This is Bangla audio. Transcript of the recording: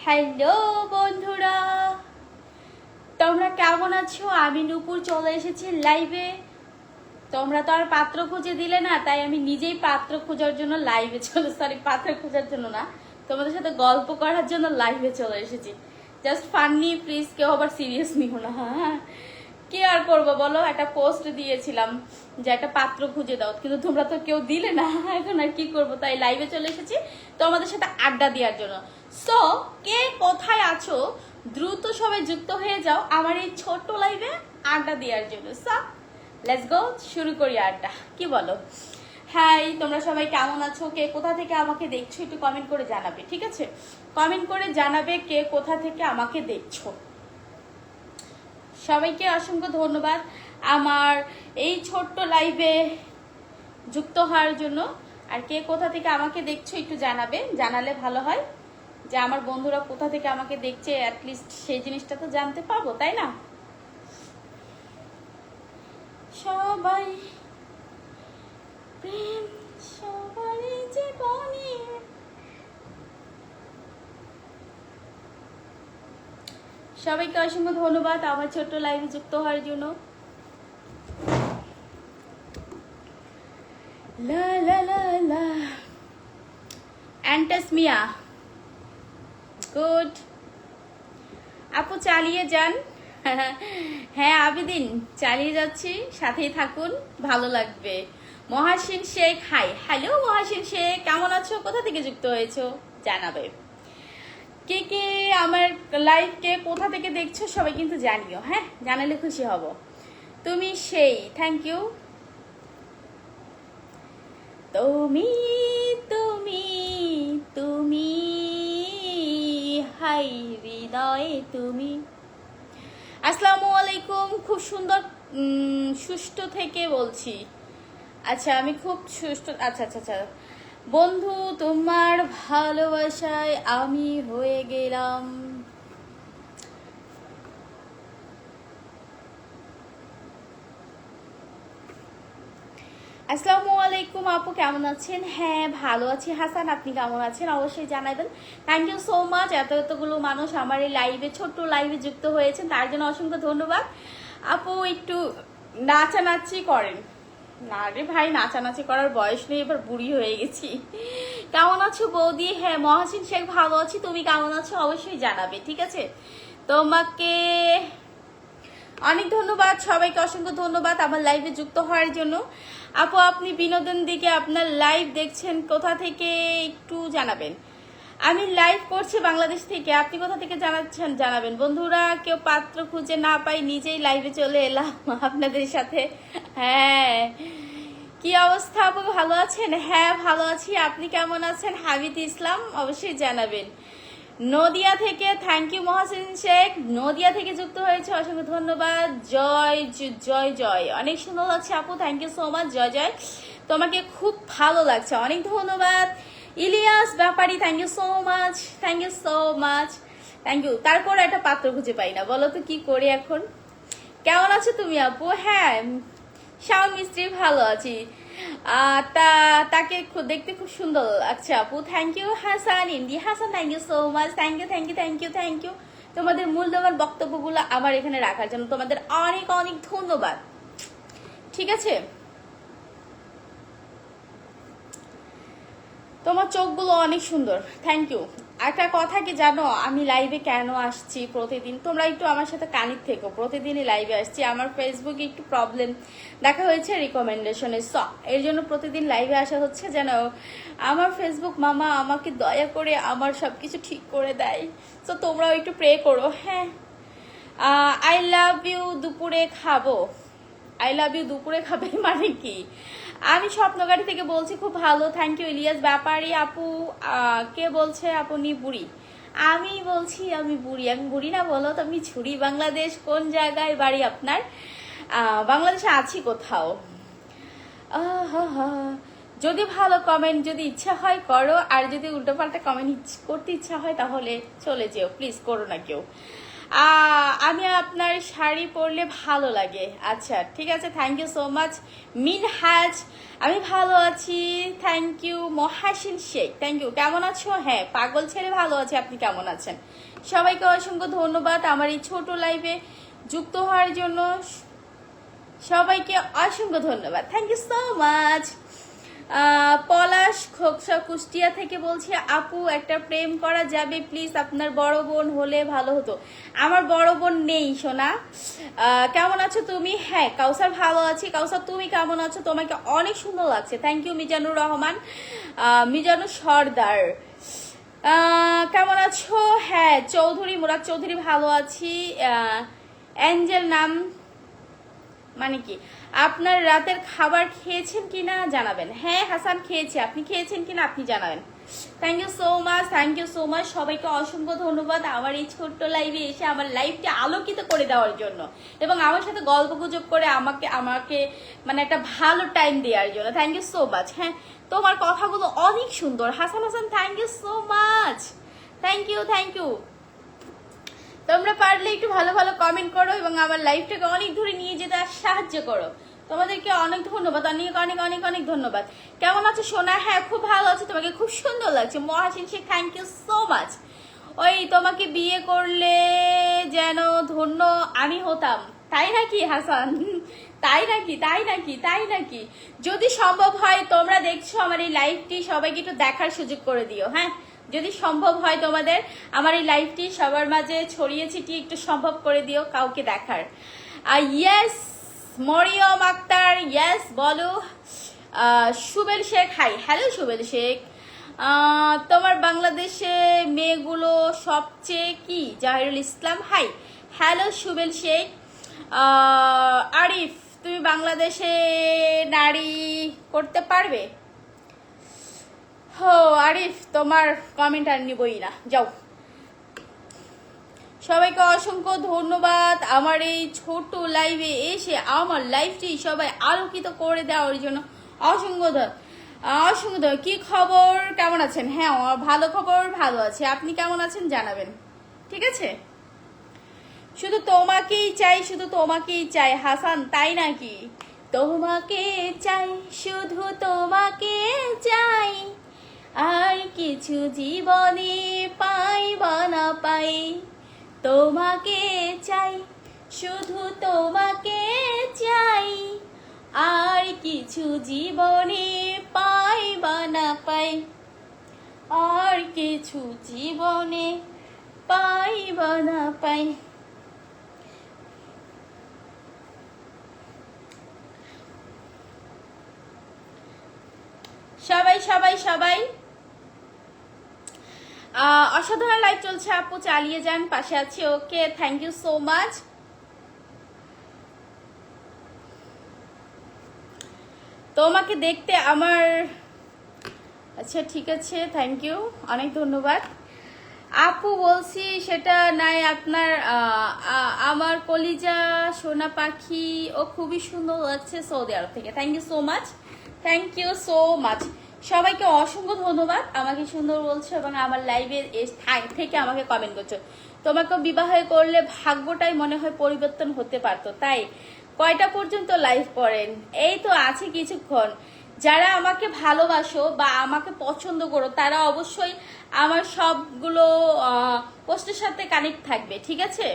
হ্যালো বন্ধুরা, তোমরা কেমন আছো? আমি নুপুর চলে এসেছি লাইভে। তোমরা তো আর পাত্র খুঁজে দিলে না, তাই আমি নিজেই পাত্র খোঁজার জন্য লাইভে পাত্র খোঁজার জন্য না, তোমাদের সাথে গল্প করার জন্য লাইভে চলে এসেছি। জাস্ট ফান্নি, প্লিজ কেউ আবার সিরিয়াস নিও না। হ্যাঁ, কি আর করবো বলো, একটা পোস্ট দিয়েছিলাম যে একটা পাত্র খুঁজে দাও, কিন্তু তোমরা তো কেউ দিলে না। এখন আর কি করবো, তাই লাইভে চলে এসেছি তোমাদের সাথে আড্ডা দেওয়ার জন্য। সো কে কোথায় আছো, দ্রুত সবাই যুক্ত হয়ে যাও আমার এই ছোট্ট লাইভে আড্ডা দেওয়ার জন্য। সো লেটস গো, শুরু করি আড্ডা, কি বলো? হ্যাঁ, তোমরা সবাই কেমন আছো, কে কোথা থেকে আমাকে দেখছো একটু কমেন্ট করে জানাবে, ঠিক আছে? কমেন্ট করে জানাবে কে কোথা থেকে আমাকে দেখছো। সবাইকে অসংখ্য ধন্যবাদ আমার এই ছোট্ট লাইভে যুক্ত হওয়ার জন্য। আর কে কোথা থেকে আমাকে দেখছো একটু জানাবে, জানালে ভালো হয়, যে আমার বন্ধুরা কোথা থেকে আমাকে দেখছে অ্যাটলিস্ট সেই জিনিসটা তো জানতে পারবো, তাই না? সবাই প্রেম সবার জীবনে। সবাইকে অসংখ্য ধন্যবাদ আমার ছোট্ট লাইভে যুক্ত হওয়ার জন্য। লা লা লা লা অ্যান্টাসমিয়া, গুড আপু, চালিয়ে যান। হ্যাঁ আবিদিন, চালিয়ে যাচ্ছি, সাথেই থাকুন, ভালো লাগবে। মহাসিন শেখ, হাই, হ্যালো মহাসিন শেখ, কেমন আছো, কোথা থেকে যুক্ত হয়েছো জানাবে। কে কে আমার লাইভ কে কোথা থেকে দেখছো সবাই কিন্তু জানিও, হ্যাঁ জানালে খুশি হব। তুমি সেই, থ্যাংক ইউ। তুমি তুমি তুমি হাই হৃদয়ে তুমি। আসসালামু আলাইকুম, খুব সুন্দর সুষ্ঠু থেকে বলছি। আচ্ছা আমি খুব সুষ্ঠু, আচ্ছা আচ্ছা আচ্ছা। বন্ধু তোমার ভালোবাসায় আমি হয়ে গেলাম। আসসালামু আলাইকুম আপু, কেমন আছেন? হ্যাঁ ভালো আছি হাসান, আপনি কেমন আছেন অবশ্যই জানাবেন। থ্যাংক ইউ সো মাচ, এতগুলো মানুষ আমার এই লাইভে, ছোট্ট লাইভে যুক্ত হয়েছেন, তার জন্য অসংখ্য ধন্যবাদ। আপু একটু নাচানাচি করেন। না রে ভাই, নাচানাচি করার বয়স নেই, এবার বুড়ি হয়ে গেছি। কেমন আছো বৌদি? হ্যাঁ মহাসিন শেখ, ভালো আছি, তুমি কেমন আছো অবশ্যই জানাবে, ঠিক আছে? তোমাকে অনেক ধন্যবাদ, সবাইকে অসংখ্য ধন্যবাদ আমার লাইভে যুক্ত হওয়ার জন্য। আপু আপনি বিনোদন দিকে আপনার লাইভ দেখছেন কোথা থেকে একটু জানাবেন। আমি লাইভ করছি বাংলাদেশ থেকে, আপনি কোথা থেকে জানাচ্ছেন জানাবেন। বন্ধুরা কেউ পাত্র খুঁজে না পাই নিজেই লাইভে চলে এলাম আপনাদের সাথে। হ্যাঁ কি অবস্থা আপু, ভালো আছেন? হ্যাঁ ভালো আছি, আপনি কেমন আছেন? হামিদ ইসলাম অবশ্যই জানাবেন। নদিয়া থেকে, থ্যাংক ইউ মহাসিন শেখ, নদিয়া থেকে যুক্ত হয়েছে, অসংখ্য ধন্যবাদ। জয় জয় জয়, অনেক সুন্দর লাগছে আপু, thank you so much. Joy Joy, তোমাকে খুব ভালো লাগছে, অনেক ধন্যবাদ। Ilias Bepari, thank you so much, thank you so much, thank you. তারপর একটা পাত্র খুঁজে পাই না, বলো তো কি করি এখন। কেমন আছো তুমি আপু? হ্যাঁ শাওন মিস্ত্রি, ভালো আছি। তাকে দেখতে খুব সুন্দর লাগছে আপু, থ্যাংক ইউ। হাসান ইন্ডি Hasan, thank you so much, thank you thank you thank you thank you তোমাদের মূল্যবান বক্তব্যগুলো আমার এখানে রাখার জন্য তোমাদের অনেক অনেক ধন্যবাদ, ঠিক আছে? তোমার চোখগুলো অনেক সুন্দর, থ্যাংক ইউ। একটা কথা কি জানো, আমি লাইভে কেন আসছি প্রতিদিন, তোমরা একটু আমার সাথে কানেক্ট থেকো, প্রতিদিনই লাইভে আসছি। আমার ফেসবুকে একটু প্রবলেম দেখা হয়েছে রিকমেন্ডেশনে, এর জন্য প্রতিদিন লাইভে আসা হচ্ছে, যেন আমার ফেসবুক মামা আমাকে দয়া করে আমার সব কিছু ঠিক করে দেয়। তো তোমরাও একটু প্রে করো, হ্যাঁ। আই লাভ ইউ দুপুরে খাবো, আই লাভ ইউ দুপুরে খাবে মানে কি? আমি স্বপ্নগাড়ি থেকে বলছি, খুব ভালো, থ্যাংক ইউ। ইলিয়াস ব্যাপারী আপু, কে বলছে আপনি বুড়ি? আমি বলছি আমি বুড়ি, আমি বুড়ি না বলো তো, আমি ছুরি। বাংলাদেশ কোন জায়গায় বাড়ি আপনার? বাংলাদেশে আছি কোথাও। যদি ভালো কমেন্ট, যদি ইচ্ছা হয় করো, আর যদি উল্টোপাল্টা কমেন্ট করতে ইচ্ছা হয় তাহলে চলে যেও, প্লিজ করো না কেউ। আমি আপনার শাড়ি পরলে ভালো লাগে। আচ্ছা ঠিক আছে, thank you so much Minhaj. আমি ভালো আছি, thank you. Mohasin Sheikh, thank you. কেমন আছো? হ্যাঁ পাগল ছেলে ভালো আছে, আপনি কেমন আছেন? সবাইকে অসংখ্য ধন্যবাদ আমার এই ছোট লাইভে যুক্ত হওয়ার জন্য। সবাইকে অসংখ্য ধন্যবাদ, থ্যাংক ইউ সো মাচ। পলাশ খোকসা কুষ্টিয়া থেকে বলছি, আপু একটা প্রেম করা যাবে প্লিজ? আপনার বড় বোন হলে ভালো হতো। আমার বড় বোন নেই সোনা। কেমন আছো তুমি? হ্যাঁ কাউসার ভালো আছি। কাউসার তুমি কেমন আছো? তোমাকে অনেক সুন্দর লাগছে, থ্যাংক ইউ। মিজানুর রহমান, মিজানুর সর্দার, কেমন আছো? হ্যাঁ চৌধুরী, মুরাদ চৌধুরী ভালো আছি। অ্যাঞ্জেল নাম মানে কি? আপনার রাতের খাবার খেয়েছেন কিনা জানাবেন। হ্যাঁ হাসান খেয়েছি, আপনি খেয়েছেন কিনা আপনি জানাবেন। Thank you so much, thank you so much. সবাইকে অসংখ্য ধন্যবাদ আমার এই ছোট্ট লাইভে এসে আমার লাইফকে আলোকিত করে দেওয়ার জন্য এবং আমার সাথে গল্প গুজব করে আমাকে মানে একটা ভালো টাইম দেওয়ার জন্য। Thank you so much. হ্যাঁ তোমার কথাগুলো অনেক সুন্দর। Hasan Hasan, thank you so much, thank you, thank you. তোমরা পারলে একটু ভালো ভালো কমেন্ট করো এবং আমার লাইফটাকে অনেক দূরে নিয়ে যেতে সাহায্য করো। তোমাদেরকে অনেক ধন্যবাদ, অনেক অনেক অনেক অনেক ধন্যবাদ। কেমন আছো সোনা? হ্যাঁ খুব ভালো আছে, তোমাকে খুব সুন্দর লাগছে। Mohasin Sheikh, thank you so much. ওই তোমাকে বিয়ে করলে যেন ধন্য আমি হতাম, তাই নাকি হাসান? তাই নাকি, তাই নাকি, তাই নাকি? যদি সম্ভব হয়, তোমরা দেখছো আমার এই লাইভটি, সবাইকে একটু দেখার সুযোগ করে দিও। হ্যাঁ যদি সম্ভব হয় তোমাদের আমার এই লাইভটি সবার মাঝে ছড়িয়ে ছিটিয়ে একটু সম্ভব করে দিও কাউকে দেখার। ইয়েস মরিয়ম আক্তার, ইয়েস বলো। Subel Sheikh, hi, hello Subel Sheikh. তোমার বাংলাদেশে মেয়েগুলো সবচেয়ে কি? Jahirul Islam, hi, hello Subel Sheikh. আরিফ, তুমি বাংলাদেশে নারী করতে পারবে? হো আরিফ, তোমার কমেন্ট আর নিবই না, যাও। সবাইকে অসংখ্য ধন্যবাদ আমার এই ছোট লাইভে এসে আমার লাইফটি সবাই আলোকিত করে দেওয়ার জন্য। অসংখ্য অসংখ্য। কি খবর, কেমন আছেন? হ্যাঁ ভালো খবর, ভালো আছে। আপনি কেমন আছেন জানাবেন, ঠিক আছে? শুধু তোমাকেই চাই, শুধু তোমাকেই চাই হাসান, তাই নাকি? তোমাকে চাই, শুধু তোমাকে চাই, আর কিছু জীবনে পাই বা না পাই। তোমাকে চাই, শুধু তোমাকে চাই, আর কিছু জীবনে পাই বা না পাই, আর কিছু জীবনে পাই বা না পাই। সবাই সবাই সবাই অসাধারণ লাইভ চলছে আপু, চালিয়ে যান, পাশে আছি। ওকে, থ্যাংক ইউ সো মাচ। তোমাকে দেখতে আমার, আচ্ছা ঠিক আছে, থ্যাংক ইউ, অনেক ধন্যবাদ আপু। বলছি সেটা নাই আপনার আমার কলিজা সোনা পাখি ও খুবই সুন্দর লাগছে সৌদি আরব থেকে। Thank you so much, thank you so much. সবাইকে অসংখ্য ধন্যবাদ আমাকে সুন্দর বলছো এবং আমার লাইভে থেকে আমাকে কমেন্ট করছো। তোমাকে বিবাহ করলে ভাগ্যটাই মনে হয় পরিবর্তন হতে পারতো। তাই কয়টা পর্যন্ত লাইভ করেন? এই তো আছে কিছুক্ষণ। যারা আমাকে ভালোবাসো বা আমাকে পছন্দ করো তারা অবশ্যই আমার সবগুলো পোস্টের সাথে কানেক্ট থাকবে, ঠিক আছে?